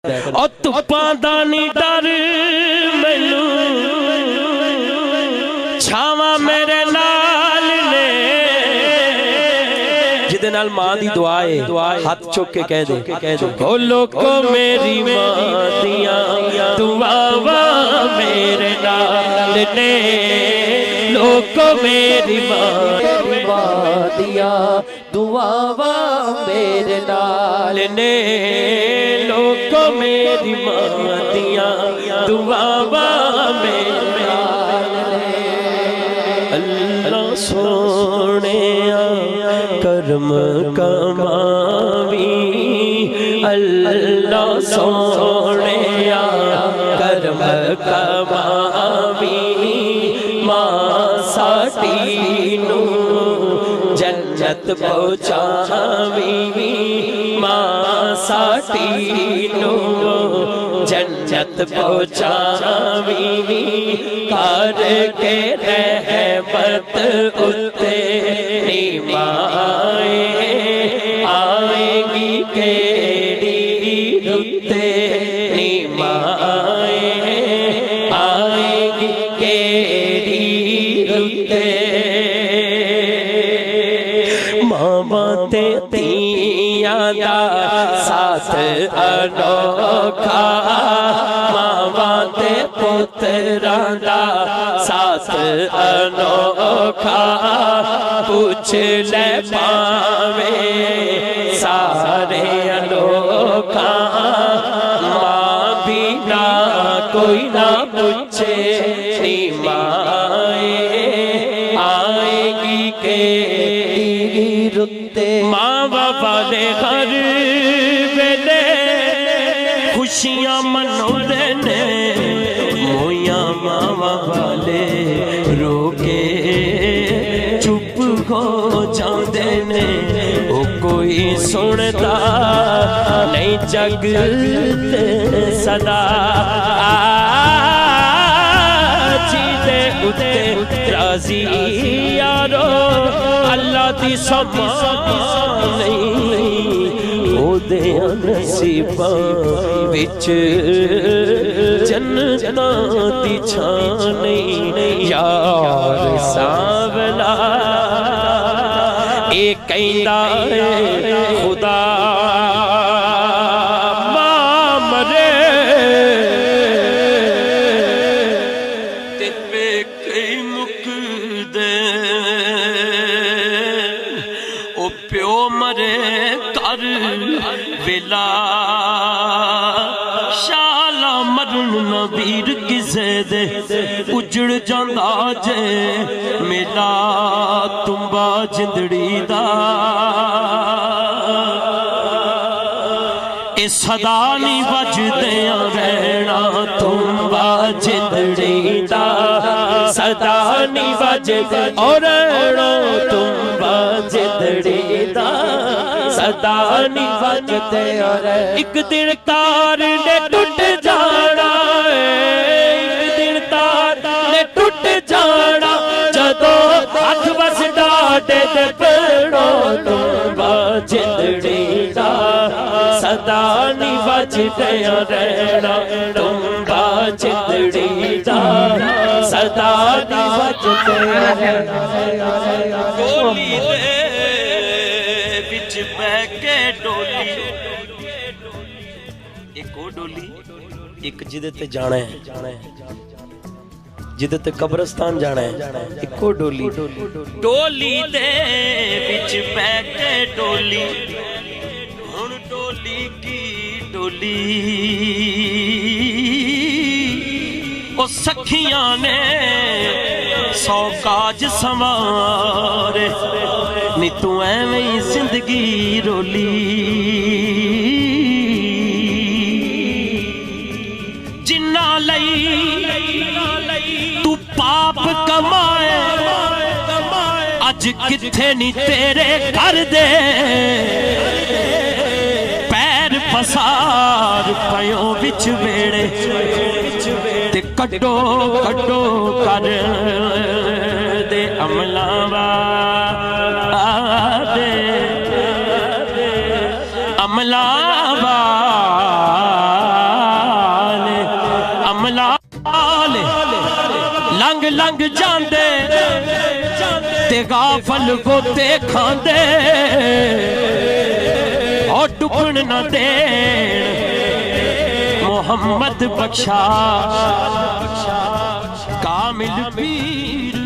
او تپاں دا نہیں ڈر مینوں چھاواں میرے نال نے جدے نال ماں دی دعا ہے ہاتھ چک کے کہہ دے او لوکو میری ماں دیاں دعاواں میرے نال نے لوکو میری ماں دیاں دعاواں میرے نال نے لوکو میری ماں دیاں دعاواں میرے نال نے اللہ سونے کرم کماوی اللہ سونے کرم کماوی ماں ساٹی نو جنت پہنچاوی ماں ساٹی نو جنت پہنچاوی کر کے رحمت اتے آئے گی کیڑی رتے آئے گی کیڑی رتے ماں تے تیاں دا ساتھ انوکھا ماں تے پتراں دا ساتھ انوکھا پوچھ لے پاویں سارے انوکھا ماں بھی نہ کوئی نہ پوچھے ماں آئے گی کیڑی رتے ماں بابا دے گھر ویلے خوشیاں مناؤندے نے مویاں ماں والے رو کے چپ ہو جاندے نے او کوئی سنتا نہیں جگ تے صدا جیتے اتے راضی یارو اللہ دی سمان نہیں او دے نصیباں وچ جنتاں دی چھان نہیں یار ساولا اے کہندا ہے خدا ماں مرے تے پہ کئی مک دے او پیو مرے کر ویلا شالا مرن نبیر کسے دے اجڑ جاندا جے میلا تمبا جندڑی دا اے صدا نہیں بجدیاں رہنا تمبا جندڑی دا صدا نہیں بجدیاں رہنا تمبا جندڑی دا صدا نہیں بجدیاں رہنا ایک دن تار نے ٹوٹ جانا ایک دن تار نے ٹوٹ جانا جدو ہاتھ بس ڈاٹے دے پیڑو تمبا جندڑی دا صدا نہیں بجدیاں رہنا تمبا جندڑی دا صدا نہیں بجدیاں رہنا ڈولی دے بچ بہ کے ڈولی ایک او ڈولی ایک جدے تے جانا ہے جدے تے قبرستان جانا ہے ایک او ڈولی ڈولی دے بچ بہ کے ڈولی ہن ڈولی کی ڈولی او سکھیاں نے سو کاج سوارے نی تو ایویں زندگی رولی جنہ لئی تو پاپ کمائے اج کتھے نہیں تیرے کر دے پیر پسار پیوں بچ بیڑے تے کٹو کٹو کر دے عملاں دے عملاں لنگ لنگ جاندے تے غافل گوتے کھاندے اور ڈبن نہ دین محمد بخشا کامل پیر